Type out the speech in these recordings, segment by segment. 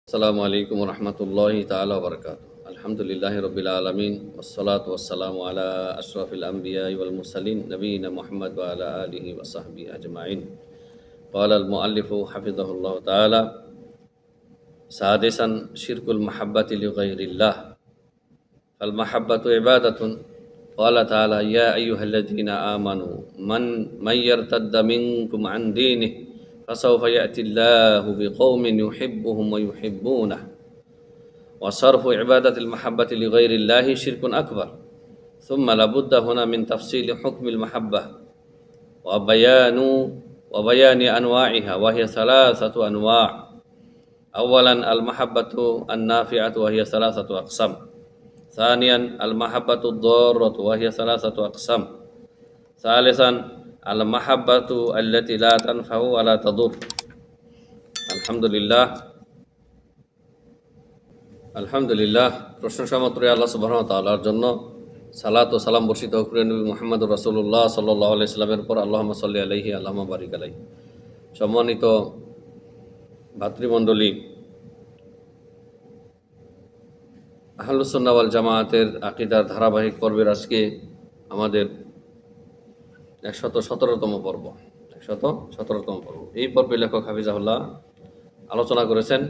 আসসালামু আলাইকুম রহমতুল্লাহি তাআলা ওয়া বারাকাতুহু। আলহামদুলিল্লাহি রাব্বিল আলামিন ওয়াসসালাতু ওয়াসসালামু আলা আশরাফিল আমবিয়া ওয়াল মুরসালিন নবিয়িনা মুহাম্মদ ওয়া আলা আলিহি ওয়া সাহবিহি আজমাইন। ক্বালা আল মুআল্লিফু হাফিজাহুল্লাহু তাআলা সাদিসান শিরকুল মাহাব্বাতি লিগাইরিল্লাহ ফাল মাহাব্বাতু ইবাদাতুন। ক্বালা তাআলা ইয়া আইয়ুহাল্লাযীনা আমানু মান ইয়ারতাদ্দা মিনকুম আন দীনিহি ফাসাউফা ইয়াতিল্লাহু বিকৌমিন ইউহিব্বুহুম ওয়া ইউহিব্বুনাহু ওয়া সারফু ইবাদাতিল মাহাব্বাতি লিগাইরিল্লাহি শিরকুন আকবার। সুম্মা লাবুদ্দা হুনা মিন তাফসিলি হুকমিল মাহাব্বাহ ওয়া বায়ানি আনওয়াইহা ওয়া হিয়া সালাসাতু আনওয়া'। আওয়ালান আল মাহাব্বাতু আন-নাফি'আতু ওয়া হিয়া সালাসাতু আকসাম। সানিয়ান আল মাহাব্বাতু ad-darratu ওয়া হিয়া সালাসাতু আকসাম। সালিসান আল মাহাব্বাতু আল্লাতী লা তানফা'ু ওয়া লা তাদুর। আলহামদুলিল্লাহ, প্রশংসা মাত্র আল্লাহ সুবহানাহু ওয়া তাআলার জন্য। সালাত ও সালাম বর্ষিত হোক নবী মুহাম্মদুর রাসূলুল্লাহ সাল্লাল্লাহু আলাইহি সাল্লামের উপর। আল্লাহুম্মা সাল্লি আলাইহি আল্লাহুম্মা বারিক আলাইহি। সম্মানিত ভাতৃমণ্ডলী, আহলুস সুন্নাহ ওয়াল জামাআতের আকীদার ধারাবাহিক পর্বের আজকে আমাদের 117তম পর্ব। এই পর্বে লেখক হাফিজাহুল্লাহ আলোচনা করেছেন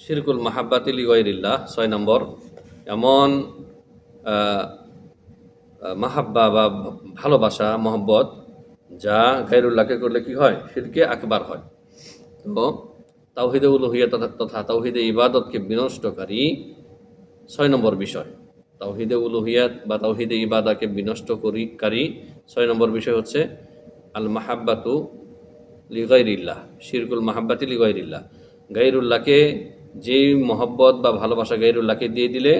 শিরকুল মাহাব্বাতি লিগাইরিল্লাহ। 6 নম্বর, এমন মাহাব্বা বা ভালোবাসা, মহব্বত যা গায়রুল্লাহকে করলে কি হয়? শিরকে আকবার হয়। তো তাওহীদে উলুহিয়্যাত তথা তাওহীদে ইবাদতকে বিনষ্টকারী 6 নম্বর বিষয়। তাওহীদে উলুহিয়্যাত বা তাওহীদে ইবাদাকে বিনষ্টকারী 6 নম্বর বিষয় হচ্ছে আল মাহাব্বাতু লিগাইরিল্লাহ, শিরকুল মাহাব্বাতি লিগাইরিল্লাহ। গায়রুল্লাহকে যেই মহব্বত বা ভালোবাসা গায়রুল্লাহকে দিয়ে দিলে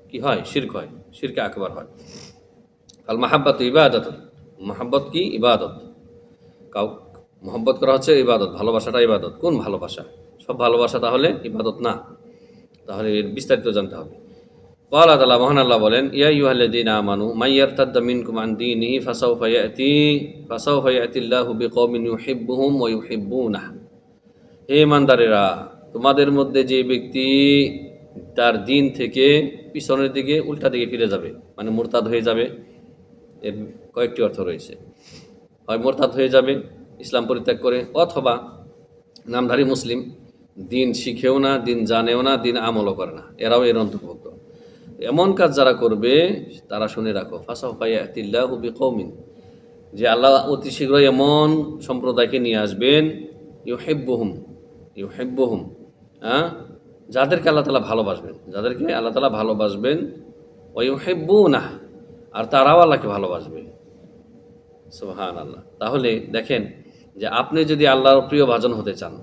কি হয়? শিরক হয়, শিরকে আকবার হয়। আল মাহাব্বাতু ইবাদাতুন, মহব্বত কি? ইবাদত। মহব্বত করা হচ্ছে ইবাদত, ভালোবাসাটা ইবাদত। কোন ভালোবাসা? সব ভালোবাসা তাহলে ইবাদত না? তাহলে এর বিস্তারিত জানতে হবে। ক্বালা তাআলা, মহান আল্লাহ বলেন, ইয়া আইয়ুহাল্লাযীনা আমানু মান ইয়ারতাদ্দা মিনকুম আন দীনিহি ফাসাউফা ইয়াতিল্লাহু বিকৌমিন ইউহিব্বুহুম ওয়া ইউহিব্বুনাহু। হে ইমানদারেরা, তোমাদের মধ্যে যে ব্যক্তি তার দিন থেকে পিছনের দিকে, উল্টা দিকে ফিরে যাবে, মানে মুরতাদ হয়ে যাবে, এর কয়েকটি অর্থ রয়েছে। হয় মুরতাদ হয়ে যাবে ইসলাম পরিত্যাগ করে, অথবা নামধারী মুসলিম, দিন শিখেও না, দিন জানেও না, দিন আমলও করে না, এরাও এর অন্তর্ভুক্ত। এমন কাজ যারা করবে তারা শুনে রাখো, ফাসাউফা ইয়াতিল্লাহু বিকৌমিন, যে আল্লাহ অতি শীঘ্রই এমন সম্প্রদায়কে নিয়ে আসবেন, ইউহিব্বুহুম, যাদেরকে আল্লাহ তাআলা ভালোবাসবেন, ওয়া ইউহিব্বুনাহু, আর তারাও আল্লাহকে ভালোবাসবে। সুবহানাল্লাহ। তাহলে দেখেন যে আপনি যদি আল্লাহর প্রিয় ভাজন হতে চান,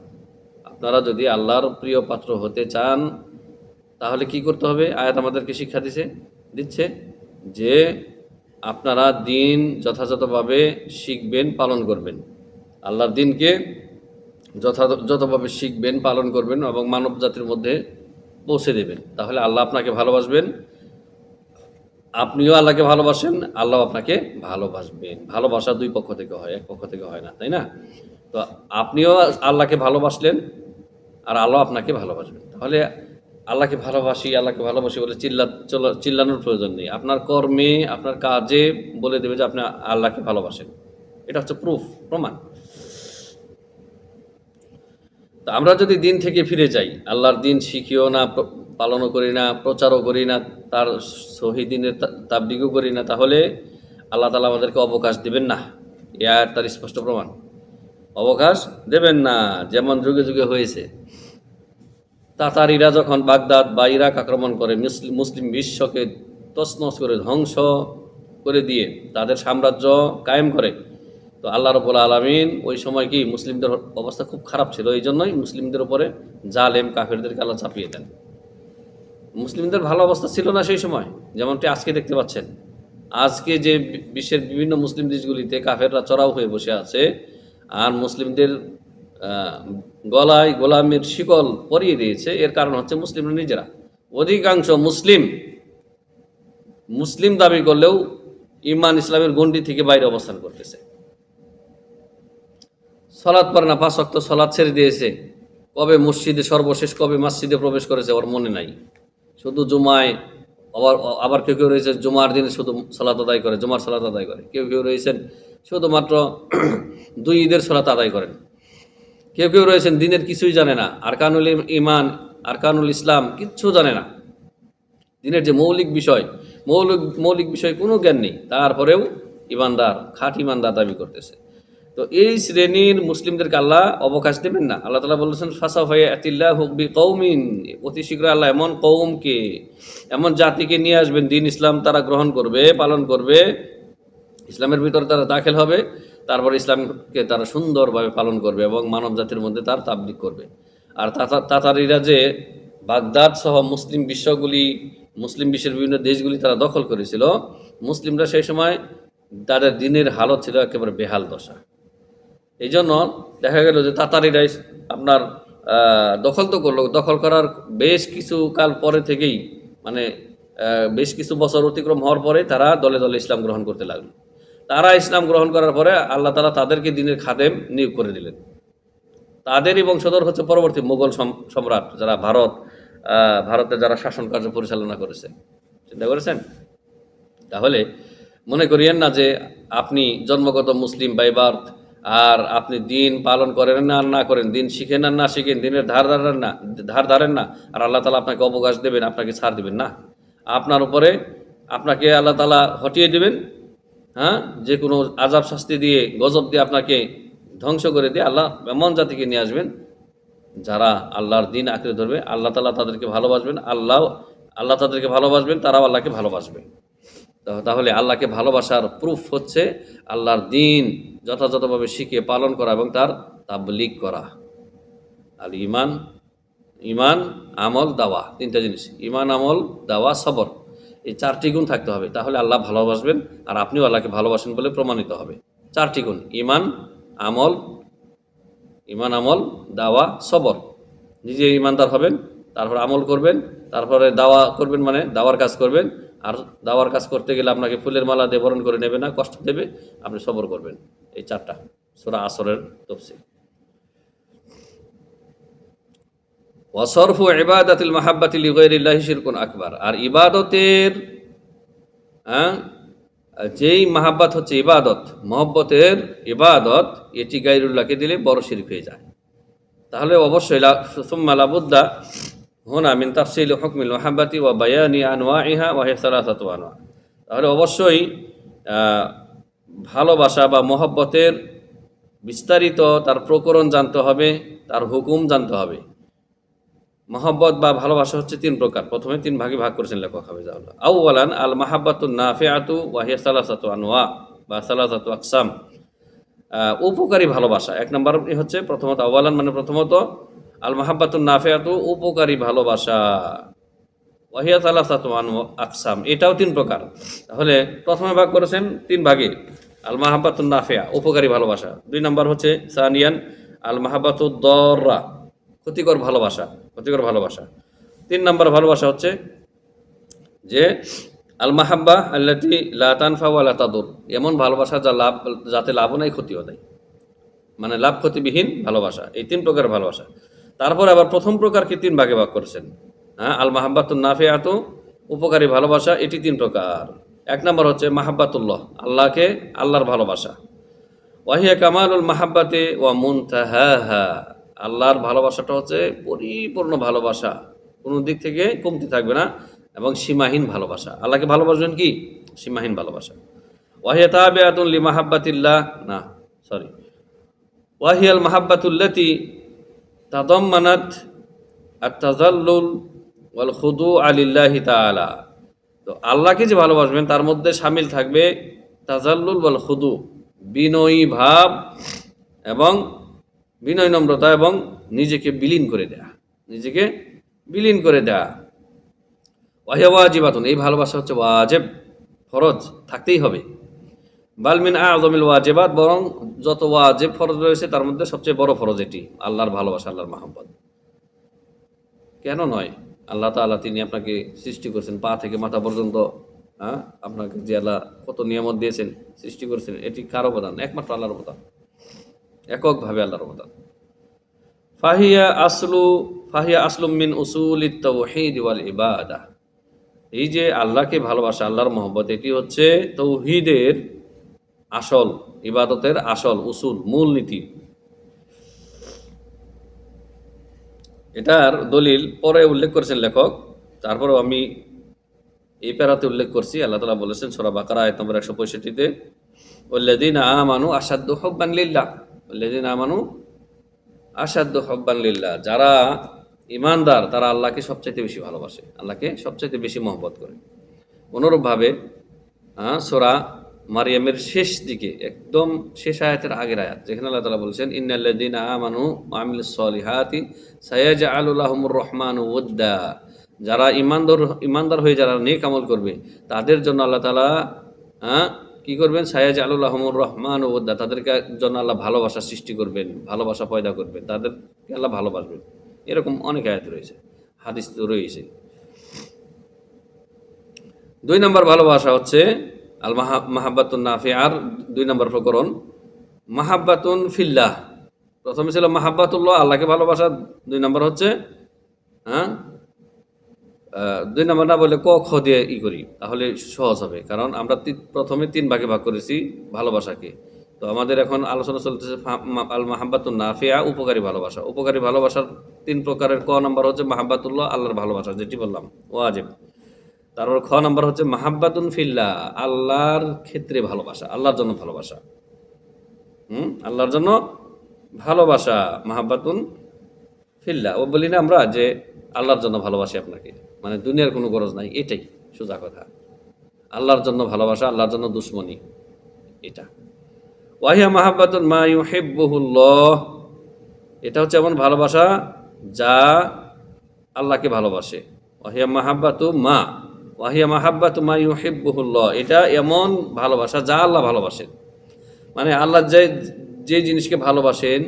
আপনারা যদি আল্লাহর প্রিয় পাত্র হতে চান, তাহলে কি করতে হবে? আয়াত আমাদেরকে শিক্ষা দিচ্ছে যে আপনারা দিন যথাযথভাবে শিখবেন, পালন করবেন। আল্লাহর দিনকে যথাযথভাবে শিখবেন, পালন করবেন এবং মানব জাতির মধ্যে পৌঁছে দেবেন। তাহলে আল্লাহ আপনাকে ভালোবাসবেন, আপনিও আল্লাহকে ভালোবাসেন, আল্লাহ আপনাকে ভালোবাসবেন। ভালোবাসা দুই পক্ষ থেকে হয়, এক পক্ষ থেকে হয় না, তাই না? তো আপনিও আল্লাহকে ভালোবাসলেন আর আল্লাহ আপনাকে ভালোবাসবেন। তাহলে আল্লাহকে ভালোবাসি বলে চিল্লানোর প্রয়োজন নেই। আপনার কর্মে, আপনার কাজে বলে দেবে যে আপনি আল্লাহকে ভালোবাসেন। এটা হচ্ছে প্রমাণ। তো আমরা যদি দিন থেকে ফিরে যাই, আল্লাহর দিন শিখিও না, পালনও করি না, প্রচারও করি না, তার সহিহ দ্বীনের তাবলীগও করি না, তাহলে আল্লাহ তাআলা আমাদেরকে অবকাশ দেবেন না। এ আয়াত তার স্পষ্ট প্রমাণ। অবকাশ দেবেন না, যেমন যুগে যুগে হয়েছে। তাতারিরা যখন বাগদাদ বা ইরাক আক্রমণ করে, মুসলিম বিশ্বকে তছনছ করে ধ্বংস করে দিয়ে তাদের সাম্রাজ্য কায়েম করে, তো আল্লাহ রাব্বুল আলামিন ওই সময় কি মুসলিমদের অবস্থা খুব খারাপ ছিল, এই জন্যই মুসলিমদের উপরে জালেম কাফেরদেরকে আল্লাহ চাপিয়ে দেন। মুসলিমদের ভালো অবস্থা ছিল না সেই সময়, যেমনটি আজকে দেখতে পাচ্ছেন। আজকে যে বিশ্বের বিভিন্ন মুসলিম দেশগুলিতে কাফেররা চড়াও হয়ে বসে আছে আর মুসলিমদের গলায় গোলামের শিকল পরিয়ে দিয়েছে, এর কারণ হচ্ছে মুসলিমরা নিজেরা। অধিকাংশ মুসলিম দাবি করলেও ইমান ইসলামের গণ্ডি থেকে বাইরে অবস্থান করতেছে। সালাত পড়ে না, 5 ওয়াক্ত সালাত ছেড়ে দিয়েছে, কবে মসজিদে সর্বশেষ কবে মসজিদে প্রবেশ করেছে ওর মনে নাই, শুধু জুমায়। আবার আবার কেউ কেউ রয়েছে জুমার দিনে শুধু সালাত আদায় করে, জুমার সালাত আদায় করে। কেউ কেউ রয়েছেন শুধুমাত্র দুই ঈদের সালাত আদায় করেন। কেউ কেউ রয়েছেন দিনের কিছুই জানে না, আরকানুল ইমান, আরকানুল ইসলাম কিচ্ছু জানে না। দিনের যে মৌলিক বিষয়, মৌলিক বিষয় কোনো জ্ঞান নেই, তারপরেও ইমানদার, খাঁটি ইমানদার দাবি করতেছে। তো এই শ্রেণীর মুসলিমদেরকে আল্লাহ অবকাশ দেবেন না। আল্লাহ তাআলা বলেছেন ফাসাফায়াতিল্লাহু বিকৌমিন, অতি শীঘ্র আল্লাহ এমন কওমকে, এমন জাতিকে নিয়ে আসবেন, দিন ইসলাম তারা গ্রহণ করবে, পালন করবে, ইসলামের ভিতরে তারা দাখিল হবে, তারপর ইসলামকে তারা সুন্দরভাবে পালন করবে এবং মানব জাতির মধ্যে তার তাবলীগ করবে। আর তাতারিরা যে বাগদাদ সহ মুসলিম বিশ্বের বিভিন্ন দেশগুলি তারা দখল করেছিল, মুসলিমরা সেই সময় তাদের দিনের হালত ছিল একেবারে বেহাল দশা। এই জন্য দেখা গেল যে তাতারিরাই আপনার দখল তো করলো, দখল করার বেশ কিছু কাল পরে থেকেই, মানে বেশ কিছু বছর অতিক্রম হওয়ার পরে তারা দলে দলে ইসলাম গ্রহণ করতে লাগলো। তারা ইসলাম গ্রহণ করার পরে আল্লাহ তাআলা তাদেরকে দিনের খাদেম নিয়োগ করে দিলেন। তাদেরই বংশধর হচ্ছে পরবর্তী মুঘল সম্রাট, যারা ভারতে যারা শাসন কার্য পরিচালনা করেছে। চিন্তা করেছেন? তাহলে মনে করিয়েন না যে আপনি জন্মগত মুসলিম বাই বার্থ, আর আপনি দিন পালন করেন না আর না করেন, দিন শিখেন আর না শিখেন, দিনের ধার ধারেন না, আর আল্লাহ তাআলা আপনাকে অবকাশ দেবেন, আপনাকে ছাড় দেবেন না। আপনার উপরে আপনাকে আল্লাহ তাআলা হটিয়ে দেবেন, হ্যাঁ, যে কোনো আযাব শাস্তি দিয়ে, গজব দিয়ে আপনাকে ধ্বংস করে দিয়ে আল্লাহ এমন জাতিকে নিয়ে আসবেন যারা আল্লাহর দিন আঁকড়ে ধরবে। আল্লাহ তাআলা তাদেরকে ভালোবাসবেন, আল্লাহ তাদেরকে ভালোবাসবেন, তারাও আল্লাহকে ভালোবাসবে। তাহলে আল্লাহকে ভালোবাসার প্রুফ হচ্ছে আল্লাহর দিন যথাযথভাবে শিখে পালন করা এবং তার তাবলীগ করা। আর ইমান, আমল, দাওয়া, তিনটা জিনিস, ইমান, আমল, দাওয়া, সবর, এই চারটি গুণ থাকতে হবে। তাহলে আল্লাহ ভালোবাসবেন আর আপনিও আল্লাহকে ভালোবাসেন বলে প্রমাণিত হবে। চারটি গুণ, ইমান, আমল, দাওয়া, সবর। নিজে ইমানদার হবেন, তারপর আমল করবেন, তারপরে দাওয়া করবেন, মানে দাওয়ার কাজ করবেন। আর দাওয়ার কাজ করতে গেলে আপনাকে ফুলের মালা দিয়ে বরণ করে নেবে না, কষ্ট দেবে, আপনি সবর করবেন। এই চারটা সূরা আসরের তাফসীর। ওয়াসরফু ইবাদাতিল মাহাব্বাতি লিগাইরিল্লাহি শিরকুন আকবার। আর ইবাদতের যেই মাহাব্বাত হচ্ছে ইবাদত, মহব্বতের ইবাদত, এটি গায়রুল্লাহকে দিলে বড় শিরক হয়ে যায়। তাহলে অবশ্যই সুম্মা লাবুদ্দা হুনা মিন তাফসিল হুকমিল মাহাব্বাতি ওয়া বায়ানি আনওয়াইহা ওয়া হিয়া সালাসাতু আনওয়া। তাহলে অবশ্যই ভালোবাসা বা মহব্বতের বিস্তারিত তার প্রকরণ জানতে হবে, তার হুকুম জানতে হবে। মহব্বত বা ভালোবাসা হচ্ছে তিন প্রকার, প্রথমে তিন ভাগে ভাগ করেছেন লেখক হাফিজাহুল্লাহ। আউওয়ালান আল মাহাব্বাতুন নাফিআতু ওয়া হিয়া সালাসাতু আনওয়া বা সালাসাতু আকসাম। উপকারী ভালোবাসা এক নম্বর হচ্ছে, প্রথমত আউওয়ালান মানে প্রথমত, আল মাহাব্বাতুন নাফিআতু উপকারী ভালোবাসা, ওয়া হিয়া সালাসাতু আকসাম, এটাও তিন প্রকার। তাহলে প্রথমে ভাগ করেছেন তিন ভাগে, আল মাহাব্বাতুন নাফিআ উপকারী ভালোবাসা, দুই নম্বর হচ্ছে সানিয়ান আল মাহাব্বাতুদ দাররা ক্ষতিকর ভালোবাসা, তিন নম্বর ভালোবাসা হচ্ছে যে আল মাহাব্বা আল্লাতি লা তানফা ওয়া লা তাদুর, এমন ভালোবাসা যাতে লাভও নাই ক্ষতিও নাই, মানে লাভ ক্ষতিবিহীন ভালোবাসা। এই তিন প্রকার ভালোবাসা। তারপর আবার প্রথম প্রকারকে তিন ভাগে ভাগ করেছেন। আল মাহাব্বাতুন নাফিআতু উপকারী ভালোবাসা, এটি তিন প্রকার। এক নম্বর হচ্ছে মাহাব্বাতুল্লাহ, আল্লাহর ভালোবাসা। ওয়াহিয়া কামালুল মাহাব্বাতি ওয়া মুনতাহাহা, আল্লাহর ভালোবাসাটা হচ্ছে পরিপূর্ণ ভালোবাসা, কোনো দিক থেকে কমতি থাকবে না, এবং সীমাহীন ভালোবাসা। আল্লাহকে ভালোবাসবেন কি? সীমাহীন ভালোবাসা। ওয়াহিয়া তাবিআতুন লি মাহাব্বাতিল্লাহ, ওয়াহিয়াল মাহাব্বাতুল্লাতি তাদাম্মানাত আত-তাযাল্লুল ওয়াল খুদুআ লিল্লাহি তাআলা। তো আল্লাহকে যে ভালোবাসবেন তার মধ্যে শামিল থাকবে তাযাল্লুল ওয়াল খুদু, বিনয়ী ভাব এবং বিনয় নম্রতা এবং নিজেকে বিলীন করে দেয়া। ওয়াহিয়া ওয়াজিবাতুন, এই ভালোবাসা হচ্ছে ওয়াজিব, ফরজ, থাকতেই হবে। বাল মিন আযমিল ওয়াজিবাত, বরং যত ওয়াজিব ফরজ রয়েছে তার মধ্যে সবচেয়ে বড় ফরজ এটি, আল্লাহর ভালোবাসা, আল্লাহর মহব্বত। কেন নয়? আল্লাহ তাআলা তিনি আপনাকে সৃষ্টি করেছেন পা থেকে মাথা পর্যন্ত, আপনাকে যে আল্লাহ কত নিয়ামত দিয়েছেন, সৃষ্টি করেছেন, এটি কার অবদান? একমাত্র আল্লাহর অবদান, এককভাবে আল্লাহর অবদান। ফাহিয়া আসলুম মিন উসুলিত তাওহীদ ওয়াল ইবাদাহ। এই যে আল্লাহকে ভালোবাসা, আল্লাহর মহব্বত, এটি হচ্ছে তৌহিদের আসল, ইবাদতের আসল উসুল, মূল নীতি। এটার দলিল পরে উল্লেখ করেছেন লেখক, তারপরেও আমি এই প্যারাতে উল্লেখ করছি। আল্লাহ তাআলা বলেছেন সূরা বাকারা আয়াত নম্বর 165-তে, ওয়াল্লাযীনা আমানু আশাদ্দু হুব্বান লিল্লাহ, ওয়াল্লাযীনা আমানু আশাদ্দু হুব্বান লিল্লাহ। যারা ঈমানদার তারা আল্লাহকে সবচাইতে বেশি ভালোবাসে, আল্লাহকে সবচাইতে বেশি মহব্বত করে। অনুরূপভাবে সূরা মারিয়ামের শেষ দিকে, একদম শেষ আয়াতের আগের আয়াত, যেখানে আল্লাহ তাআলা বলেছেন ইন্নাল্লাযীনা আমানু ওয়া আমিলুস সলিহাতি সায়াজআলু লাহুমুর রহমানু ওয়াদ্দা। যারা ইমানদার হয়ে যারা নেক আমল করবে তাদের জন্য আল্লাহ তাআলা কি করবেন? সায়াজআলু লাহুমুর রহমানু ওয়াদ্দা, তাদেরকে জন্য আল্লাহ ভালোবাসা সৃষ্টি করবেন, ভালোবাসা পয়দা করবেন, তাদেরকে আল্লাহ ভালোবাসবেন। এরকম অনেক আয়াত রয়েছে, হাদিস তো রয়েছে। 2 নম্বর ভালোবাসা হচ্ছে আল মাহাব্বাতুন নাফিআর 2 নম্বর প্রকরণ, মাহাব্বাতুন ফিল্লাহ। প্রথমে ছিল মাহাব্বাতুল্লাহ, আল্লাহকে ভালোবাসা। 2 নম্বর হচ্ছে 2 নম্বর না বলে ক খ দিয়ে করি, তাহলে সহজ হবে। কারণ আমরা প্রথমে 3 ভাগে ভাগ করেছি ভালোবাসাকে। তো আমাদের এখন আলোচনা চলতেছে আল মাহাব্বাতুন নাফিআ, উপকারী ভালোবাসা। উপকারী ভালোবাসার 3 প্রকারের। ক নম্বর হচ্ছে মাহাব্বাতুল্লাহ, আল্লাহর ভালোবাসা, যেটি বললাম ওয়াজিব। তারপর খ নম্বর হচ্ছে মাহাব্বাতুন ফিল্লাহ, আল্লাহর ক্ষেত্রে ভালোবাসা, আল্লাহর জন্য ভালোবাসা। আল্লাহর জন্য ভালোবাসা, মাহাব্বাতুন ফিল্লাহ। ও বলি না আমরা যে আল্লাহর জন্য ভালোবাসি আপনাকে, মানে দুনিয়ার কোনো গরজ নাই, এটাই সোজা কথা। আল্লাহর জন্য ভালোবাসা, আল্লাহর জন্য দুশ্মনী, এটা। ওয়াহিয়া মাহাব্বাতুন মা ইউহিব্বুহুল্লাহ, এটা হচ্ছে এমন ভালোবাসা যা আল্লাহকে ভালোবাসে। ওয়াহিয়া মাহাব্বাতু মা ইউহিব্বুহুল্লাহ, এটা এমন ভালোবাসা যা আল্লাহ ভালোবাসেন। মানে আল্লাহ যে জিনিসকে ভালোবাসেন,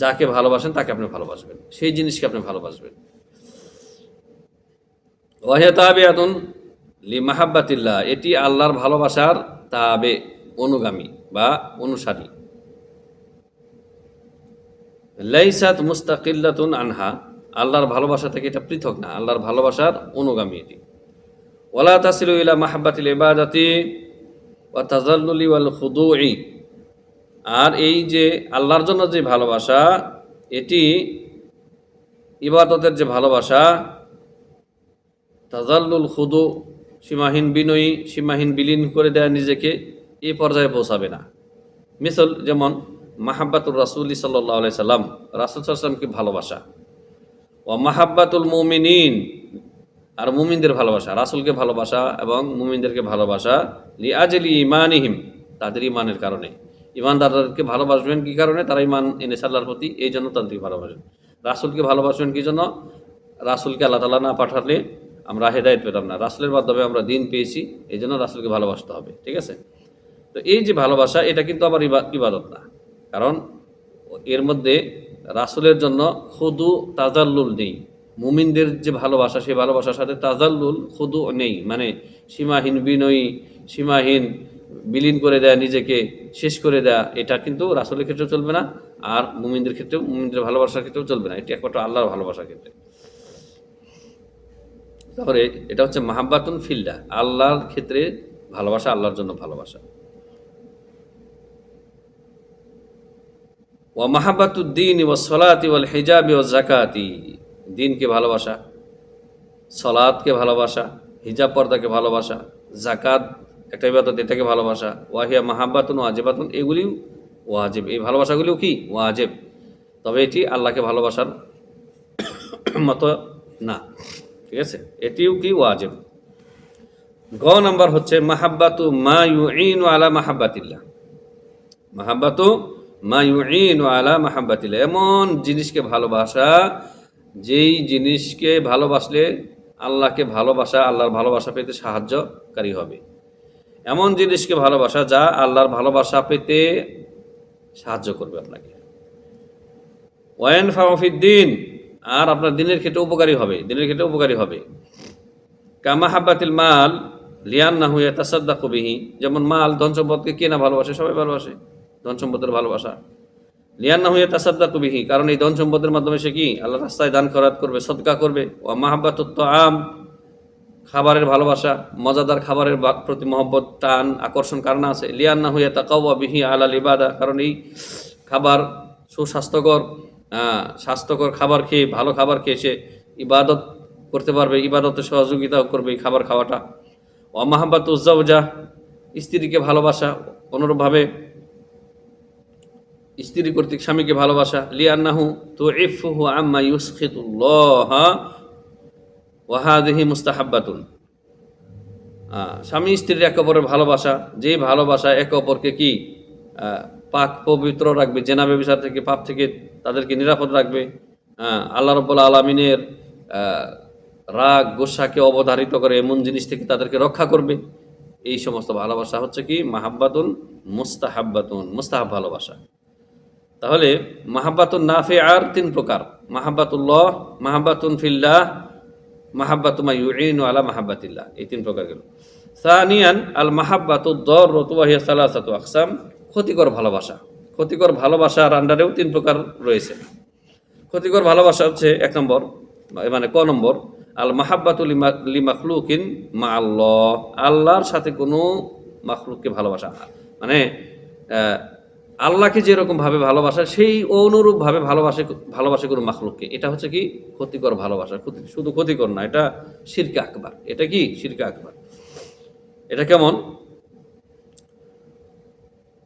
যাকে ভালোবাসেন তাকে আপনি ভালোবাসবেন, সেই জিনিসকে আপনি ভালোবাসবেন। ওয়াহিয়া তাবিআতুন লিমাহাব্বাতিল্লাহ, এটি আল্লাহর ভালোবাসার তাবে, অনুগামী বা অনুসারী। লাইসাত মুস্তাকিল্লাতুন আনহা, আল্লাহর ভালোবাসা থেকে এটা পৃথক না, আল্লাহর ভালোবাসার অনুগামী এটি। ওয়ালা তাসিলু ইলা মাহাব্বাতিল ইবাদাতি ওয়া তাযাল্লুলি ওয়াল খুদুই, আর এই যে আল্লাহর জন্য যে ভালোবাসা, এটি ইবাদতের যে ভালোবাসা, তাযাল্লুল খুদু, সীমাহীন বিনয়ী, সীমাহীন বিলীন করে দেয়া নিজেকে, এই পর্যায়ে পৌঁছাবে না। মিসল যেমন মাহাব্বাতুর রাসূল সাল্লাল্লাহু আলাইহি সাল্লাম, রাসূল সাল্লাল্লাহু আলাইহি সাল্লামকে ভালোবাসা। ওয়া মাহাব্বাতুল মুমিনিন, আর মুমিনদের ভালোবাসা, রাসূলকে ভালোবাসা এবং মুমিনদেরকে ভালোবাসা। লিআজলি ঈমানিহিম, তাদের ঈমানের কারণে। ঈমানদারদেরকে ভালোবাসবেন কি কারণে? তারা ঈমান এনেছে আল্লাহর প্রতি, এই জন্য তাদেরকে ভালোবাসবেন। রাসূলকে ভালোবাসবেন কি জন্য? রাসূলকে আল্লাহ তাআলা না পাঠালে আমরা হেদায়েত পেতাম না, রাসূলের মাধ্যমে আমরা দ্বীন পেয়েছি, এই জন্য রাসূলকে ভালোবাসতে হবে। ঠিক আছে? তো এই যে ভালোবাসা, এটা কিন্তু আবার ইবাদত না, কারণ এর মধ্যে রাসূলের জন্য খুদু তাজাল্লুল নেই। মুমিনদের যে ভালোবাসা, সেই ভালোবাসার সাথে তাজাল্লুল খুদু নেই, মানে সীমাহীন বিনয়ী, সীমাহীন বিলীন করে দেয়া, নিজেকে শেষ করে দেয়া, এটা কিন্তু রাসূলের ক্ষেত্রেও চলবে না, আর মুমিনদের ক্ষেত্রেও, মুমিনদের ভালোবাসার ক্ষেত্রেও চলবে না। এটি একমাত্র আল্লাহর ভালোবাসার ক্ষেত্রে। তারপরে এটা হচ্ছে মাহাব্বাতুন ফিল্লাহ, আল্লাহর ক্ষেত্রে ভালোবাসা, আল্লাহর জন্য ভালোবাসা। ওয়া মাহাব্বাতুদ্দীন ওয়াস সালাতি ওয়াল হিজাবি ওয়াজ যাকাতি, দ্বীনকে ভালোবাসা, সালাতকে ভালোবাসা, হিজাব পর্দাকে ভালোবাসা, যাকাত একটা ইবাদত, এটাকে ভালোবাসা। ওয়াহিয়া মাহাব্বাতুন ওয়াজিবাতুন, এগুলিও ওয়াজিব, এই ভালোবাসাগুলিও কি ওয়াজিব, তবে এটি আল্লাহকে ভালোবাসার মতো না। ঠিক আছে? এটিও কি ওয়াজিব। গ নাম্বার হচ্ছে মাহাব্বাতু মা ইউঈনু আলা মাহাব্বাতিল্লাহ, মাহাব্বাতু মা ইউঈনু আলা মাহাব্বাতিল্লাহ, এমন জিনিসকে ভালোবাসা, যেই জিনিসকে ভালোবাসলে আল্লাহকে ভালোবাসা, আল্লাহর ভালোবাসা পেতে সাহায্যকারী হবে। এমন জিনিসকে ভালোবাসা যা আল্লাহর ভালোবাসা পেতে সাহায্য করবে আপনাকে। ওয়ানফাউ ফিদ্দীন, আর আপনার দিনের ক্ষেত্রে উপকারী হবে, দিনের ক্ষেত্রে উপকারী হবে। কামাহাব্বাতিল মাল লিআন্নাহু ইয়াতাসাদ্দাকু বিহি, যেমন মাল, ধন সম্পদকে কে না ভালোবাসে? সবাই ভালোবাসে, ধন সম্পদের ভালোবাসা। লিয়ান্নাহু ইয়াতাসাদ্দাকু বিহি, কারণ এই ধন সম্পদের মাধ্যমে সে কি আল্লাহর রাস্তায় দান খয়রাত করবে, সদকা করবে। ওয়া মাহাব্বাতুত তাআম, খাবারের ভালোবাসা, মজাদার খাবারের প্রতি মহব্বত, টান, আকর্ষণ কারণ আছে। লিয়ান্নাহু ইয়াতাকাওয়া বিহি আলাল ইবাদা, কারণ এই খাবার সুস্বাস্থ্যকর, স্বাস্থ্যকর খাবার খেয়ে, ভালো খাবার খেয়ে সে ইবাদত করতে পারবে, ইবাদতে সহযোগিতা করবে এই খাবার খাওয়াটা। ওয়া মাহাব্বাতুজ জাওজা, স্ত্রীকে ভালোবাসা, অনুরূপভাবে স্ত্রী কর্তৃক স্বামীকে ভালোবাসা। লিয়ান্নাহু তুইফুহু আম্মা ইউসখিতুল্লাহ ওয়া হাযিহি মুস্তাহাব্বাতুন, স্বামী স্ত্রীর একে অপরের ভালোবাসা, যে ভালোবাসা একে অপরকে কি পাক পবিত্র রাখবে, জেনা ব্যভিচার থেকে, পাপ থেকে তাদেরকে নিরাপদ রাখবে, আল্লাহ রাব্বুল আলামিনের রাগ গোসাকে অবধারিত করে এমন জিনিস থেকে তাদেরকে রক্ষা করবে। এই সমস্ত ভালোবাসা হচ্ছে কি মাহাব্বাতুন মুস্তাহাব্বাতুন, মুস্তাহাব ভালোবাসা। তাহলে মাহাব্বাতুন নাফিআর তিন প্রকার: মাহাব্বাতুল্লাহ, মাহাব্বাতুন ফিল্লাহ, মাহাব্বাতু মা ইউইনু আলা মাহাব্বাতিল্লাহ। এই তিন প্রকার গেল। সানিয়ান আল মাহাব্বাতুদ দাররাতু ওয়া হিয়া সালাসাতু আকসাম, ক্ষতিকর ভালোবাসা। ক্ষতিকর ভালোবাসার আন্ডারেও তিন প্রকার রয়েছে। ক্ষতিকর ভালোবাসা হচ্ছে এক নম্বর, মানে ক নম্বর, আল মাহাব্বাতু লিমাখলুকিন মা আল্লাহ, আল্লাহর সাথে কোনো মাখলুককে ভালোবাসা, মানে আল্লাহকে যেরকম ভাবে ভালোবাসা সেই অনুরূপ ভাবে ভালোবাসে কোনো মাখলুককে। এটা হচ্ছে কি ক্ষতিকর ভালোবাসা। শুধু ক্ষতিকর না, এটা শিরকে আকবার। এটা কি শিরকে আকবার। এটা কেমন?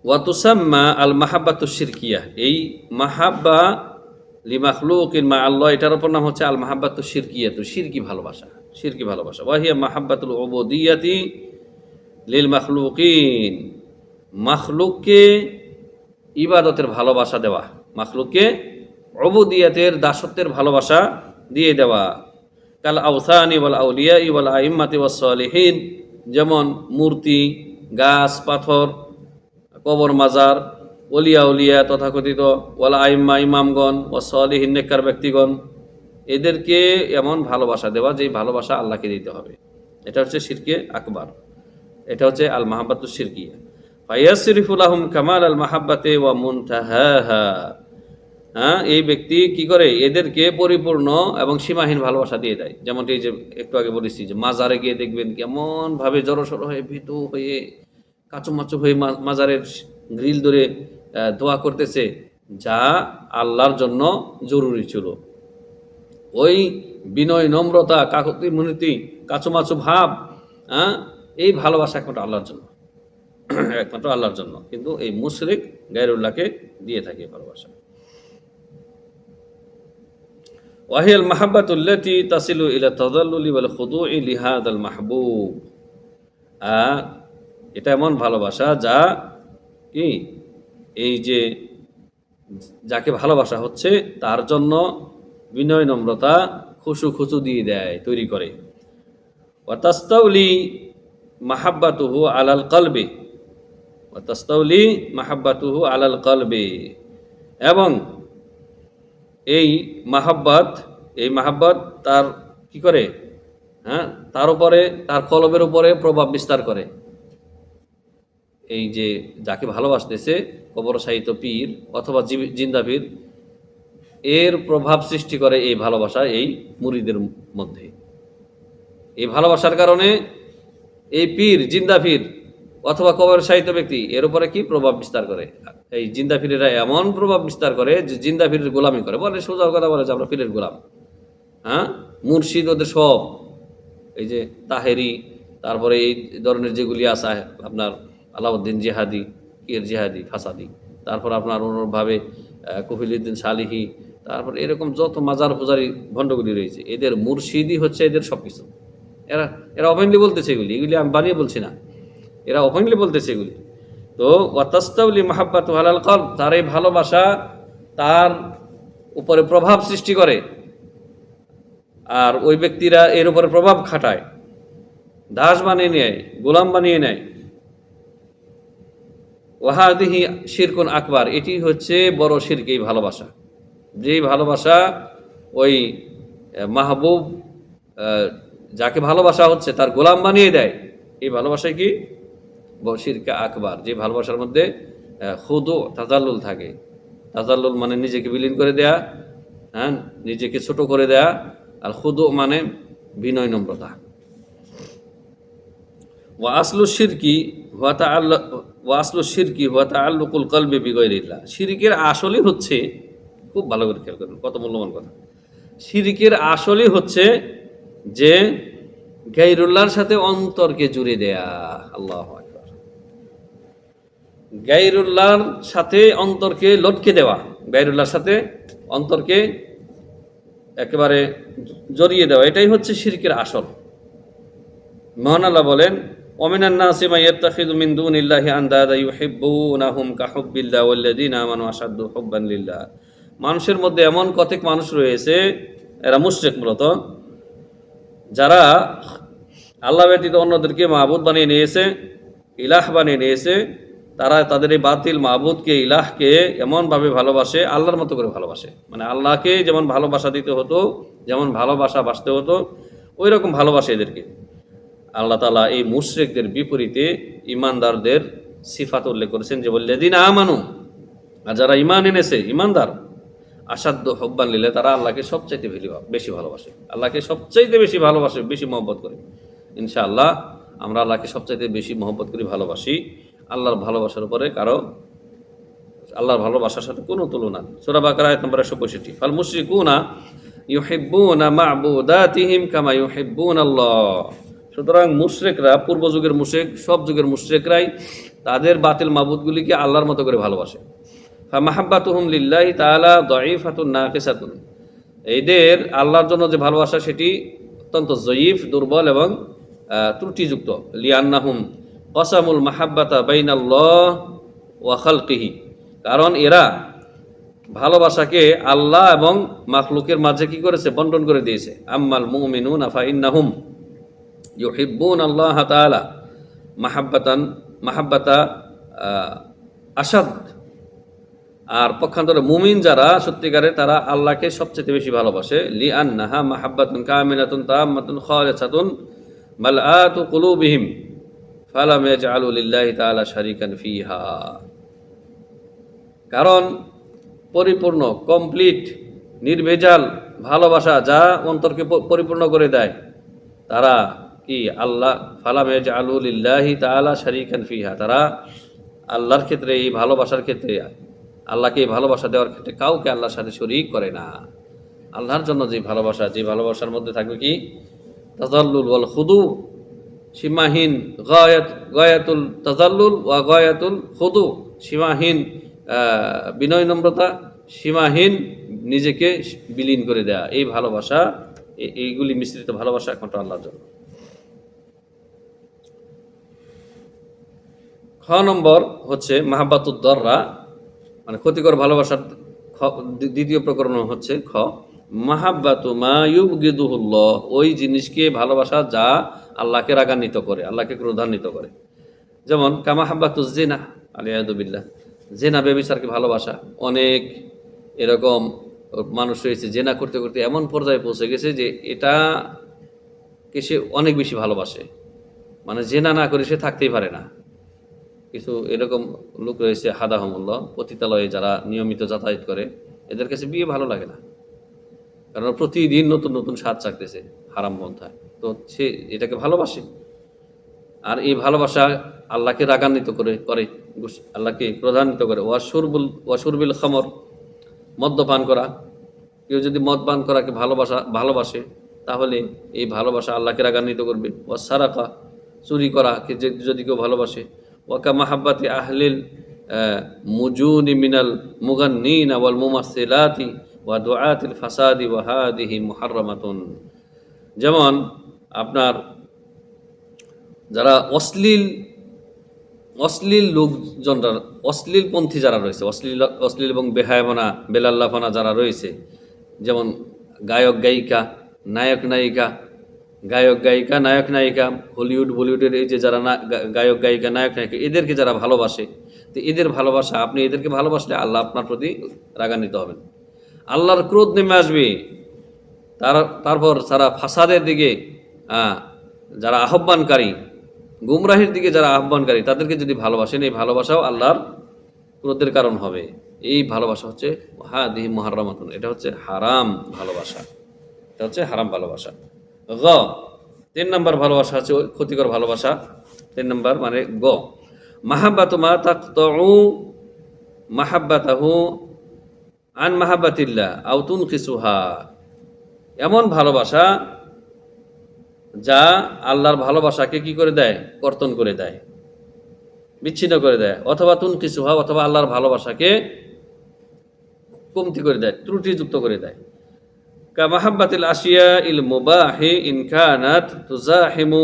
ওয়া তুসাম্মা আল মাহাব্বাতু শিরকিয়া, এই মাহাব্বা লিমাখলুকিন মা আল্লাহ, এটার উপর নাম হচ্ছে আল মাহাব্বাতু শিরকিয়াতু, শিরকি ভালোবাসা, শিরকি ভালোবাসা। ওয়া হিয়া মাহাব্বাতুল উবুদিয়াতি লিল মাখলুকিন, মাখলুককে ইবাদতের ভালোবাসা দেওয়া, মাখলুককে উবুদিয়াতের দাসত্বের ভালোবাসা দিয়ে দেওয়া। কাল আওসানি ওয়াল আউলিয়া ওয়াল আইম্মাতি ওয়াস সালিহিন, যেমন মূর্তি, গাছ, পাথর, কবর, মাজার, ওলিয়া উলিয়া তথাকথিত, ওয়াল আইম্মা ইমামগণ, ওয়াস সালিহিন নেককার ব্যক্তিগণ, এদেরকে এমন ভালোবাসা দেওয়া যে ভালোবাসা আল্লাহকে দিতে হবে। এটা হচ্ছে শিরকে আকবার, এটা হচ্ছে আল মাহাব্বাতুশ শিরকিয়া। ফায়াসরিফু লাহুম কামাল আল মাহাব্বাতে ওয়া মুনতাহাহা, এই ব্যক্তি কি করে এদেরকে পরিপূর্ণ এবং সীমাহীন ভালোবাসা দিয়ে দেয়। যেমন এই যে একটু আগে বলেছি যে মাজারে গিয়ে দেখবেন কেমন ভাবে জড়সড় হয়ে, ভীতু হয়ে, কাচুমাচু হয়ে মাজারের গ্রিল ধরে দোয়া করতেছে, যা আল্লাহর জন্য জরুরি ছিল। ওই বিনয়, নম্রতা, কাকুতি মিনতি, কাচুমাচু ভাব, এই ভালোবাসা একমাত্র আল্লাহর জন্য, একমাত্র আল্লাহর জন্য। কিন্তু এই মুশরিক গায়রুল্লাহকে দিয়ে থাকে ভালোবাসা। ওয়াহিয়াল মাহাব্বাতুল্লাতি তাসিলু ইলা তাযাল্লুলি ওয়াল খুদুই লিহাদাল মাহবুব, এটা এমন ভালোবাসা যা কি এই যে যাকে ভালোবাসা হচ্ছে তার জন্য বিনয়, নম্রতা, খুশু দিয়ে দেয়, তৈরি করে। ওয়া তাস্তাউলি মাহাব্বাতুহু আলাল কলবি, ওয়া তাস্তাউলি মাহাব্বাতুহু আলাল কলবি, এবং এই মাহাব্বাত তার কি করে, তার উপরে, তার কলবের উপরে প্রভাব বিস্তার করে। এই যে যাকে ভালোবাসতেছে কবরশায়িত পীর অথবা জিন্দা পীর, এর প্রভাব সৃষ্টি করে এই ভালোবাসা এই মুরিদের মধ্যে। এই ভালোবাসার কারণে এই পীর, জিন্দা পীর অথবা কবরশায়িত ব্যক্তি এর উপরে কি প্রভাব বিস্তার করে। এই জিন্দা পীরেরা এমন প্রভাব বিস্তার করে যে জিন্দা পীরের গোলামি করে, বলে সোজা কথা বলে যে আমরা পীরের গোলাম। মুর্শিদ ওদের সব, এই যে তাহেরি, তারপরে এই ধরনের যেগুলি আছে আপনার আলাউদ্দিন জিহাদি, জিহাদি ফাসাদি, তারপর আপনার অনুরূপভাবে কফিলউদ্দিন সালিহি, তারপর এরকম যত মাজার পূজারি ভণ্ডগুলি রয়েছে, এদের মুর্শিদই হচ্ছে এদের সব কিছু। এরা ওপেনলি বলতেছে এগুলি আমি বানিয়ে বলছি না, এরা ওপেনলি বলতেছে এগুলি। তো ওয়াতাস্তাউলি মাহাব্বাতু আলাল কলব, তার এই ভালোবাসা তার উপরে প্রভাব সৃষ্টি করে, আর ওই ব্যক্তিরা এর উপরে প্রভাব খাটায়, দাস বানিয়ে নেয়, গোলাম বানিয়ে নেয়। ওয়াহাদিহি শিরকুন আকবার, এটি হচ্ছে বড় শিরক, এই ভালোবাসা। যেই ভালোবাসা ওই মাহবুব, যাকে ভালোবাসা হচ্ছে তার গোলাম বানিয়ে দেয়, এই ভালোবাসায় কি শিরকে আকবার, যে ভালোবাসার মধ্যে খুদু তাজাল্লুল থাকে, তাজাল্লুল মানে নিজেকে বিলীন করে দেয়া, হ্যাঁ, নিজেকে ছোট করে দেয়া। আর খুদু মানে বিনয় নম্রতা। ওয়া আসলু শিরকি ওয়া তাআল্লুক ওয়া আসলু শিরকি ওয়া তাআল্লুকুল কলবি বিগাইরিল্লাহ। শিরকের আসলই হচ্ছে, খুব ভালো করে খেয়াল করবেন, কত মূল্যবান কথা। শিরকের আসলই হচ্ছে যে গায়রুল্লাহর সাথে অন্তরকে জুড়ে দেয়া। আল্লাহু আকবার। গায়রুল্লাহর সাথে অন্তরকে লটকে দেওয়া, গায়রুল্লাহর সাথে অন্তরকে একেবারে জড়িয়ে দেওয়া, এটাই হচ্ছে শিরকের আসল। মহান আল্লাহ বলেন, ওমিনান নাসি মান ইয়াত্তাখিযু মিন দুনিল্লাহি আনদাদা ইউহিব্বুনাহুম কাহুব্বিল্লাহি ওয়াল্লাযীনা আমানু আশাদ্দু হুব্বান লিল্লাহ। মানুষের মধ্যে এমন কতক মানুষ রয়েছে, এরা মুশরিক মূলত, যারা আল্লাহ ব্যতীত অন্যদেরকে মাবুদ বানিয়ে নিয়েছে, ইলাহ বানিয়ে নিয়েছে। তারা তাদের এই বাতিল মাবুদকে, ইলাহকে এমনভাবে ভালোবাসে, আল্লাহর মতো করে ভালোবাসে। মানে আল্লাহকে যেমন ভালোবাসা দিতে হতো, যেমন ভালোবাসা বাসতে হতো, ওই রকম ভালোবাসে এদেরকে। আল্লাহ তাআলা এই মুশরিকদের বিপরীতে ইমানদারদের সিফাত উল্লেখ করেছেন, যে ওয়াল্লাযীনা আমানু, আর যারা ঈমান এনেছে, ঈমানদার, আশাদ্দু হুব্বান লিল্লাহ, তারা আল্লাহকে সবচাইতে বেশি ভালোবাসে, আল্লাহকে সবচাইতে বেশি ভালোবাসে, বেশি মহব্বত করে। ইনশাআল্লাহ আমরা আল্লাহকে সবচাইতে বেশি মহব্বত করি, ভালোবাসি। আল্লাহর ভালোবাসার উপরে আল্লাহর ভালোবাসার সাথে কোনো তুলনা নেই। সূরা বাকারা আয়াত নম্বর 162। ফাল মুশরিকুনা ইউহিব্বুনা মা'বুদাতিহিম কামা ইউহিব্বুনাল্লাহ। সুতরাং মুশরিকরা, পূর্ব যুগের মুশরিক, সব যুগের মুশরিকরাই তাদের বাতিল মাবুদগুলিকে আল্লাহর মতো করে ভালোবাসে। ফামাহাব্বাতুহুম লিল্লাহি তাআলা দাঈফাতুন নাকিসাতুন। এদের আল্লাহর জন্য যে ভালোবাসা, সেটি অত্যন্ত জয়ীফ, দুর্বল এবং ত্রুটিযুক্ত। লিআন্নাহুম কসামুল মাহাব্বাতা বাইনাল্লাহ ওয়া খালকিহি। কারণ এরা ভালোবাসাকে আল্লাহ এবং মাখলুকের মাঝে কি করেছে? বন্টন করে দিয়েছে। আম্মাল মুমিনুনা ফাইন্নাহুম ইউহিব্বুনাল্লাহ তাআলা মাহাব্বাতা আসাদ। আর পক্ষান্তরে মুমিন যারা সত্যিকারের, তারা আল্লাহকে সবচেয়ে বেশি ভালোবাসে। লিআন্নাহা মাহাব্বাতুন কামিলাতুন তাম্মাতুন খালিসাতুন মালআতু কুলুবিহিম ফালাম ইয়াজআলু লিল্লাহি তাআলা শারিকান ফিহা। কারণ পরিপূর্ণ, কমপ্লিট, নির্ভেজাল ভালোবাসা যা অন্তরকে পরিপূর্ণ করে দেয়, তারা কি আল্লাহ, ফালাম ইয়াজআলু লিল্লাহি তাআলা শারিকান ফিহা, তারা আল্লাহর ক্ষেত্রে, এই ভালোবাসার ক্ষেত্রে, আল্লাহকে এই ভালোবাসা দেওয়ার ক্ষেত্রে কাউকে আল্লাহর সাথে শরীক করে না। আল্লাহর জন্য যে ভালোবাসা, যে ভালোবাসার মধ্যে থাকবে কি? তাজাল্লুল ওয়াল খুদু, সীমাহীন গায়াতুল তাজাল্লুল ওয়া গায়াতুল খুদু, সীমাহীন বিনয় নম্রতা, সীমাহীন নিজেকে বিলীন করে দেয়া, এই ভালোবাসা, এইগুলি মিশ্রিত ভালোবাসা একমাত্র আল্লাহর জন্য। খ নম্বর হচ্ছে মাহাব্বাতুদ দররা, মানে ক্ষতিকর ভালোবাসার দ্বিতীয় প্রকরণ হচ্ছে খ, মাহাব্বাতু মা ইউবগিদুহুল্লাহ, ওই জিনিসকে ভালোবাসা যা আল্লাহকে রাগান্বিত করে, আল্লাহকে ক্রোধান্বিত করে। যেমন কামাহাব্বাতুজ জিনা, আলিয়াযু বিল্লাহ, জেনা, ব্যভিচারকে ভালোবাসা। অনেক এরকম মানুষ রয়েছে, জেনা করতে করতে এমন পর্যায়ে পৌঁছে গেছে যে এটাকে সে অনেক বেশি ভালোবাসে, মানে জেনা না করে সে থাকতেই পারে না। কিছু এরকম লোক রয়েছে, হাদাহুমুল্লাহ, পতিতালয়ে যারা নিয়মিত যাতায়াত করে, এদের কাছে বিয়ে ভালো লাগে না, কারণ প্রতিদিন নতুন নতুন স্বাদ চাকতেছে হারাম পন্থায়, তো সে এটাকে ভালোবাসে। আর এই ভালোবাসা আল্লাহকে রাগান্বিত করে, আল্লাহকে প্রধান্বিত করে। ওয়াশুরবিল খামর, মদ্যপান করা। কেউ যদি মদ পান করাকে ভালোবাসে, তাহলে এই ভালোবাসা আল্লাহকে রাগান্বিত করবে। ওয়াসারাকা, চুরি করা যদি কেউ ভালোবাসে। ওয়াকা মাহাব্বাতি আহলিল মুজুনি মিনাল মুগান্নিনা ওয়াল মুমাসসিলাতি ওয়া দুআতিল ফাসাদি ওয়া হাদিহি মুহাররামাতুন। যেমন আপনার যারা অশ্লীল লোকজনরা, অশ্লীলপন্থী যারা রয়েছে, অশ্লীল এবং বেহায়াপনা, বেলাল্লাপনা যারা রয়েছে, যেমন গায়ক গায়িকা, নায়ক নায়িকা, হলিউড বলিউডের এই যে যারা গায়ক গায়িকা, নায়ক নায়িকা, এদেরকে যারা ভালোবাসে, তো এদের ভালোবাসা, আপনি এদেরকে ভালোবাসলে আল্লাহ আপনার প্রতি রাগান্বিত হবেন, আল্লাহর ক্রোধ নেমে আসবে। তারপর যারা ফাসাদের দিকে যারা আহ্বানকারী, গুমরাহির দিকে যারা আহ্বানকারী, তাদেরকে যদি ভালোবাসেন, এই ভালোবাসাও আল্লাহর ক্রোধের কারণ হবে। এই ভালোবাসা হচ্ছে হাদিহি মুহাররামাতুন, এটা হচ্ছে হারাম ভালোবাসা, এটা হচ্ছে হারাম ভালোবাসা। গ ৩ নম্বর ভালোবাসা হচ্ছে ওই ক্ষতিকর ভালোবাসা। ৩ নম্বর মানে গ মাহাব্বাতু মা তাকতাউ মাহাব্বাতাহু আন মাহাব্বাতিল্লাহ আও তুনকিসুহা, এমন ভালোবাসা যা আল্লাহর ভালোবাসাকে কি করে দেয়, কর্তন করে দেয়, বিচ্ছিন্ন করে দেয়, অথবা তুনকিসুহা, অথবা আল্লাহর ভালোবাসাকে কমতি করে দেয়, ত্রুটিযুক্ত করে দেয়। কা মাহাব্বাতিল আশিয়া ইল মুবাহি ইন কানাত তুজাহিমু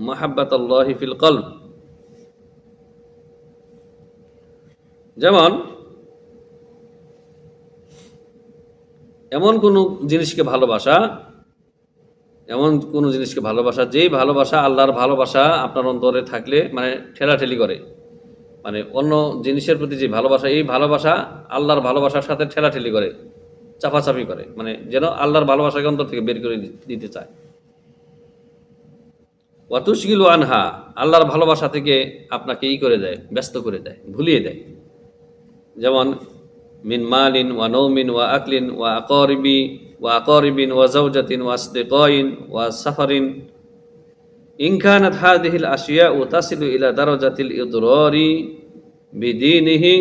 মাহাব্বাতাল্লাহি ফিল কলব, যেমন এমন কোনো জিনিসকে ভালোবাসা, এমন কোনো জিনিসকে ভালোবাসা যেই ভালোবাসা আল্লাহর ভালোবাসা আপনার অন্তরে থাকলে মানে ঠেলাঠেলি করে, মানে অন্য জিনিসের প্রতি যে ভালোবাসা, এই ভালোবাসা আল্লাহর ভালোবাসার সাথে ঠেলাঠেলি করে, চাপাচাপি করে, মানে যেন আল্লাহর ভালোবাসাকে অন্তর থেকে বের করে দিতে চায়। ওয়াতুশগিলু আনহা, আল্লাহর ভালোবাসা থেকে আপনাকে করে দেয়, ব্যস্ত করে দেয়, ভুলিয়ে দেয়। যেমন মিন মালিন ওয়া নৌমিন ওয়া আকলিন ওয়া আকরিবিন ওয়া যাওজাতিন ওয়া আসদিকাইন ওয়া সাফারিন ইন কানাত হাযিহিল আশিয়াউ তাসিলু ইলা দারাজাতিল ইদরারি বিদীনিহি,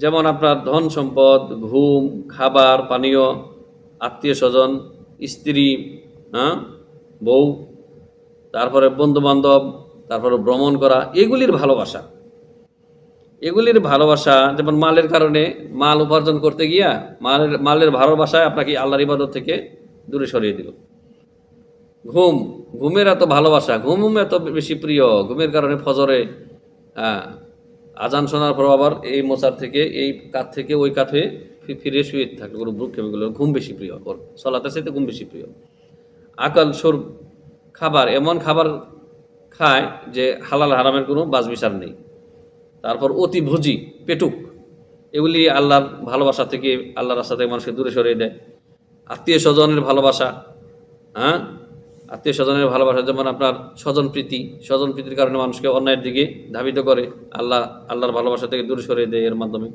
যেমন আপনার ধন সম্পদ, ঘুম, খাবার, পানীয়, আত্মীয় স্বজন, স্ত্রী, বউ, তারপরে বন্ধু বান্ধব, তারপরে ভ্রমণ করা, এগুলির ভালোবাসা, এগুলির ভালোবাসা, যেমন মালের কারণে মাল উপার্জন করতে গিয়া মালের ভালোবাসায় আপনাকে আল্লাহর ইবাদত থেকে দূরে সরিয়ে দিল। ঘুমের এত ভালোবাসা, ঘুম এত বেশি প্রিয়, ঘুমের কারণে ফজরে আজান শোনার পর আবার এই মোচার থেকে এই কাত থেকে ওই কাত হয়ে ফিরে শুয়ে থাকলে কোনো ভ্রুক্ষেপগুলো ঘুম বেশি প্রিয়, ওর সলাতের সাথে ঘুম বেশি প্রিয়। আকল সুর, খাবার, এমন খাবার খায় যে হালাল হারামের কোনো বাছবিচার নেই। তারপর অতিভোজী, পেটুক, এগুলি আল্লাহর ভালোবাসা থেকে, আল্লাহর রাস্তা থেকে মানুষকে দূরে সরিয়ে দেয়। আত্মীয় স্বজনের ভালোবাসা, আত্মীয় স্বজনের ভালোবাসা, যেমন আপনার স্বজনপ্রীতির কারণে মানুষকে অন্যায়ের দিকে ধাবিত করে, আল্লাহর ভালোবাসা থেকে দূরে সরিয়ে দেয় এর মাধ্যমে।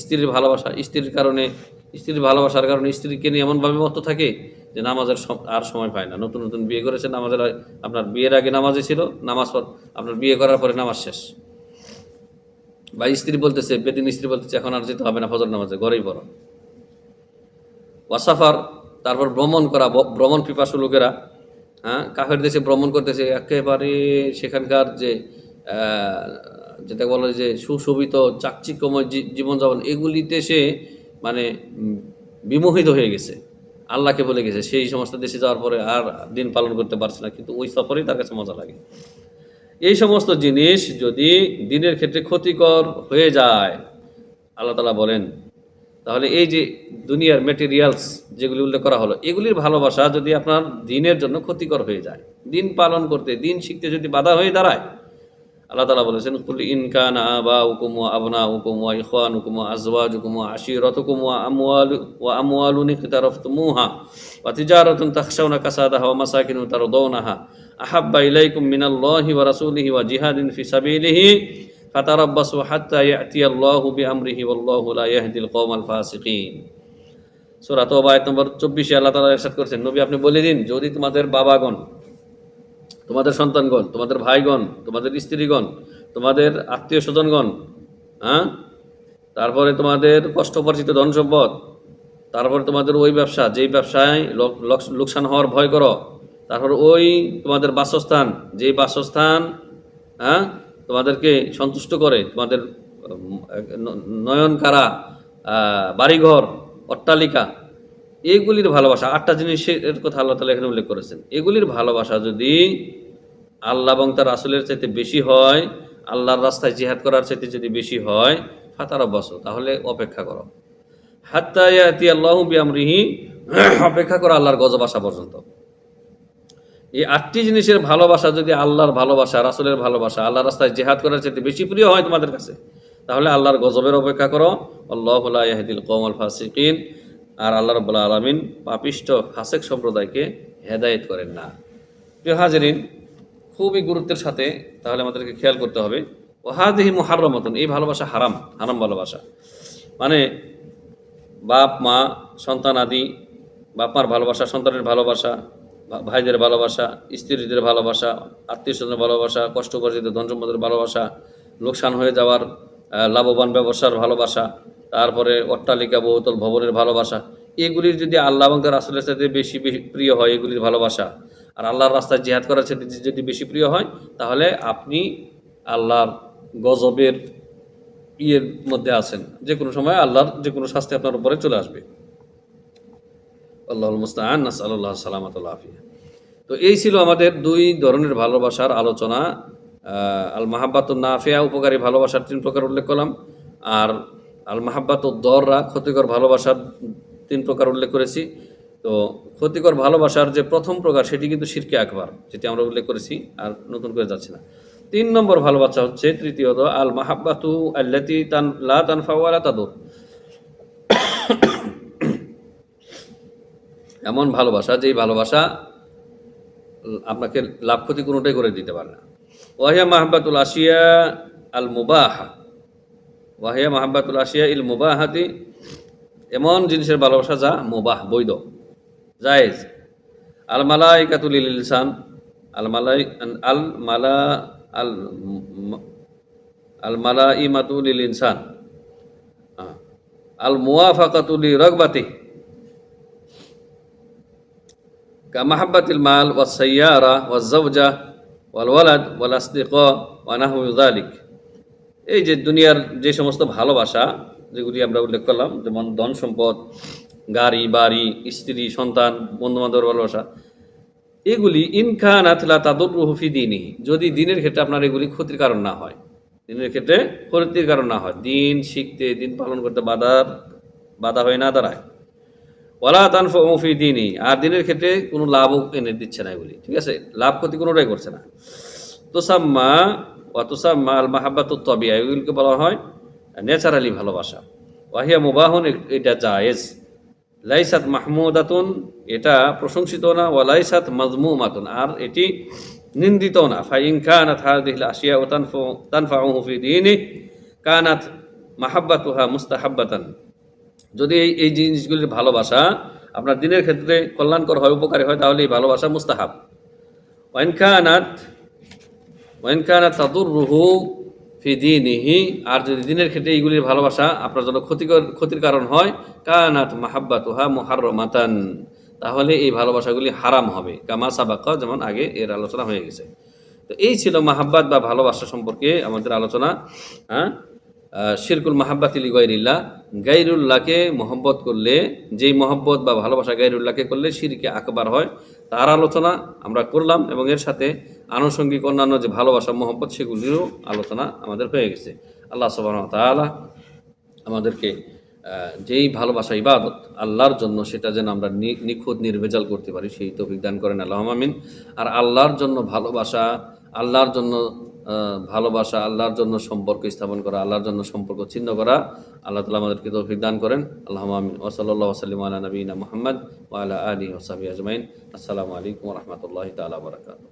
স্ত্রীর ভালোবাসা, স্ত্রীর ভালোবাসার কারণে স্ত্রীকে নিয়ে এমনভাবে মত্ত থাকে যে নামাজের আর সময় পায় না। নতুন নতুন বিয়ে করেছে, নামাজের আপনার বিয়ের আগে নামাজে ছিল, নামাজ পর আপনার বিয়ে করার পরে নামাজ শেষ, বা স্ত্রী বলতেছে, বেদিন স্ত্রী বলতেছে এখন আর যেতে হবে না ফজর নামাজে, ঘরেই পড়ো। ওয়াসাফার, তারপর ভ্রমণ করা, ভ্রমণ পিপাসু লোকেরা কাফের দেশে ভ্রমণ করতেছে, একেবারে সেখানকার যেটা বলে যে সুশোভিত চাকচিক্যময় জীবনযাপন, এগুলিতে সে মানে বিমোহিত হয়ে গেছে, আল্লাহকে বলে গেছে। সেই সমস্ত দেশে যাওয়ার পরে আর দিন পালন করতে পারছে না, কিন্তু ওই সফরেই তার কাছে মজা লাগে। এই সমস্ত জিনিস যদি দিনের ক্ষেত্রে ক্ষতিকর হয়ে যায়, আল্লাহ তাআলা বলেন, তাহলে এই যে দুনিয়ার ম্যাটেরিয়ালস যেগুলি উল্লেখ করা হলো, এগুলির ভালোবাসা যদি আপনার দিনের জন্য ক্ষতিকর হয়ে যায়, দিন পালন করতে, দিন শিখতে যদি বাধা হয়ে দাঁড়ায়, আল্লাহ তাআলা বলেছেন, কুল ইন কানা আবাউকুম ওয়া আবনাউকুম ওয়া ইখওয়ানুকুম ওয়া আজওয়াজুকুম ওয়া আশীরাতুকুম ওয়া আমওয়ালুন ইকতারাফতুমুহা ওয়া তিজারাতুন তাখশাউনা কাসাদাহা ওয়া মাসাকিনু তারদাউনাহা আহাব্বা ইলাইকুম মিনাল্লাহি ওয়া রাসূলিহি ওয়া জিহাদিন ফি সাবিলিহি ফাতারাব্বাসু হাত্তা ইয়াতিয়াল্লাহু বিআমরিহি ওয়াল্লাহু লা ইয়াহদিল কওমাল ফাসিকিন। সূরা তাওবা আয়াত নম্বর 24 আল্লাহ তাআলা ইরশাদ করেছেন, নবী আপনি বলে দিন, যদি তোমাদের বাবাগণ, তোমাদের সন্তানগণ, তোমাদের ভাইগণ, তোমাদের স্ত্রীগণ, তোমাদের আত্মীয় স্বজনগণ, তারপরে তোমাদের কষ্টপরিচিত ধন সম্পদ, তারপরে তোমাদের ওই ব্যবসা, যেই ব্যবসায় লোকসান হওয়ার ভয় করো, তারপর ওই তোমাদের বাসস্থান, যেই বাসস্থান তোমাদেরকে সন্তুষ্ট করে, তোমাদের নয়ন কারা বাড়িঘর, অট্টালিকা, এগুলির ভালোবাসা, 8টা জিনিসের কথা আল্লাহ তাআলা এখানে উল্লেখ করেছেন। এগুলির ভালোবাসা যদি আল্লাহ এবং তার রাসূলের চাইতে বেশি হয়, আল্লাহর রাস্তায় জিহাদ করার চাইতে যদি বেশি হয়, ফাতারাব্বাসু, তাহলে অপেক্ষা করো, হাত্তা ইয়াতিয়াল্লাহু বিআমরিহি, অপেক্ষা করো আল্লাহর গজব আসা পর্যন্ত। এই 8টি জিনিসের ভালোবাসা যদি আল্লাহর ভালোবাসা, রাসূলের ভালোবাসা, আল্লাহর রাস্তায় জিহাদ করার চাইতে বেশি প্রিয় হয় তোমাদের কাছে, তাহলে আল্লাহর গজবের অপেক্ষা করো। আল্লাহু লা ইয়াহদিল কওমাল ফাসিকিন, আর আল্লাহ রাব্বুল আলামিন পাপিষ্ঠ ফাসিক সম্প্রদায়কে হেদায়েত করেন না। প্রিয় হাজেরিন, খুবই গুরুত্বের সাথে তাহলে আমাদেরকে খেয়াল করতে হবে ওয়াহাদিহি মুহাররামাতুন, এই ভালোবাসা হারাম, হারাম ভালোবাসা। মানে বাপ মা সন্তান আদি, বাপ মার ভালোবাসা, সন্তানের ভালোবাসা, ভাইদের ভালোবাসা, স্ত্রীদের ভালোবাসা, আত্মীয় স্বজনের ভালোবাসা, কষ্ট উপার্জিত ধন সম্পদের ভালোবাসা, লোকসান হয়ে যাওয়ার লাভবান ব্যবসার ভালোবাসা, তারপরে অট্টালিকা বহুতল ভবনের ভালোবাসা, এগুলির যদি আল্লাহ এবং তার রাসূলের সাথে বেশি প্রিয় হয় এগুলির ভালোবাসা, আর আল্লাহর রাস্তায় জিহাদ করার সাথে যদি বেশি প্রিয় হয়, তাহলে আপনি আল্লাহর গজবের মধ্যে আছেন। যে কোনো সময় আল্লাহর যে কোনো শাস্তি আপনার উপরে চলে আসবে। আল্লাহুল মুস্তাআন, নাসআলুল্লাহ সালামাত ওয়াল আফিয়া। তো এই ছিল আমাদের দুই ধরনের ভালোবাসার আলোচনা। আল মাহাব্বাতুন নাফিয়া, উপকারী ভালোবাসার 3 প্রকার উল্লেখ করলাম, আর আল মাহাব্বাতুদ দররা, ক্ষতিকর ভালোবাসার 3 প্রকার উল্লেখ করেছি। তো ক্ষতিকর ভালোবাসার যে প্রথম প্রকার সেটি কিন্তু শিরকে আকবার, যেটি আমরা উল্লেখ করেছি, আর নতুন করে যাচ্ছি না। 3 নম্বর ভালোবাসা হচ্ছে তৃতীয়ত আল মাহাব্বাতু আল্লাতী লা তানফা ওয়া লা তাদুর, এমন ভালোবাসা যেই ভালোবাসা আপনাকে লাভ ক্ষতি কোনোটাই করে দিতে পারে না। ওয়াহিয়া মাহাব্বাতুল আশিয়া আল মুবাহা, ওয়াহিয়া মাহাব্বাতুল আশিয়া ইল মুবাহাতি, এমন জিনিসের ভালোবাসা যা মুবাহ, বৈধ, জায়েজ। আল মালাইকাতু লিল ইনসান, আল মালা আল আল মালাইমাতু লিল ইনসান, আল মুওয়াফাকাতু লি রাগবাতি, কামাহাব্বাতিল মাল ওয়াস সাইয়ারা ওয়াজ জাওজা ওয়াল ওয়ালাদ ওয়াল আসদিকা ওয়া নাহু যালিক। এই যে দুনিয়ার যে সমস্ত ভালোবাসা যেগুলি আমরা উল্লেখ করলাম, যেমন ধন সম্পদ, গাড়ি বাড়ি, স্ত্রী সন্তান, বন্ধুবান্ধবের ভালোবাসা, এগুলি ইনকানাত লা তাদুররুহু ফি দীনিহি, যদি দিনের ক্ষেত্রে আপনার এগুলি ক্ষতির কারণ না হয়, দিনের ক্ষেত্রে ক্ষতির কারণ না হয়, দিন শিখতে, দিন পালন করতে বাধা হয়ে না দাঁড়ায়। ওয়ালা তানফাউ ফি দীনি, আর দিনের ক্ষেত্রে কোনো লাভও এনে দিচ্ছে না এগুলি, ঠিক আছে, লাভ ক্ষতি কোনোটাই করছে না। তুসাম্মা আল মাহাব্বাতুত তাবিয়া, এগুলিকে বলা হয় ন্যাচারালি ভালোবাসা। ওয়াহিয়া মুবাহুন, এটা জায়েজ। লাইসাত মাহমুদাতুন, এটা প্রশংসিত না। ওয়া লাইসাত মাজমুমাতুন, আর এটি নিন্দিত না। ফাইন কানাত হাযিহিল আশিয়া তানফাউহু ফি দীনি কানাত মাহাব্বাতুহা মুস্তাহাব্বাতান, যদি এই জিনিসগুলির ভালোবাসা আপনার দিনের ক্ষেত্রে কল্যাণকর হয়, উপকারী হয়, তাহলে এই ভালোবাসা মুস্তাহাব। ওয়াইন কানাত তাদুররুহু ফি দীনিহি, আর যদি দিনের ক্ষেত্রে এইগুলির ভালোবাসা আপনার জন্য ক্ষতির কারণ হয়, কানাত মাহাব্বাতুহা মুহাররামাতান, তাহলে এই ভালোবাসাগুলি হারাম হবে। কামা সাবাকা, যেমন আগে এর আলোচনা হয়ে গেছে। তো এই ছিল মাহাব্বাত বা ভালোবাসা সম্পর্কে আমাদের আলোচনা। শিরকুল মাহাব্বাতি লিগাইরিল্লাহ, গাইরুল্লাহকে মহব্বত করলে, যেই মহব্বত বা ভালোবাসা গাইরুল্লাহকে করলে শিরকে আকবার হয়, তার আলোচনা আমরা করলাম, এবং এর সাথে আনুষঙ্গিক অন্যান্য যে ভালোবাসা মহব্বত সেগুলিরও আলোচনা আমাদের হয়ে গেছে। আল্লাহ সুবহানাহু ওয়া তাআলা আমাদেরকে যেই ভালোবাসা ইবাদত আল্লাহর জন্য, সেটা যেন আমরা নিখুঁত নির্ভেজাল করতে পারি, সেই তৌফিক দান করেন, আল্লাহুম্মা আমিন। আর আল্লাহর জন্য ভালোবাসা, আল্লাহর জন্য সম্পর্ক স্থাপন করা, আল্লাহর জন্য সম্পর্ক ছিন্ন করা, আল্লাহ তাআলা আমাদেরকে তৌফিক দান করেন, আল্লাহুম্মা আমিন। ওয়া সাল্লাল্লাহু ওয়া সাল্লাম আলা নবিয়িনা মুহাম্মদ ওয়া আলা আলিহি ওয়া সাহবিহি আজমাইন। আসসালামু আলাইকুম ওয়া রাহমাতুল্লাহি তাআলা ওয়া বারাকাতুহু।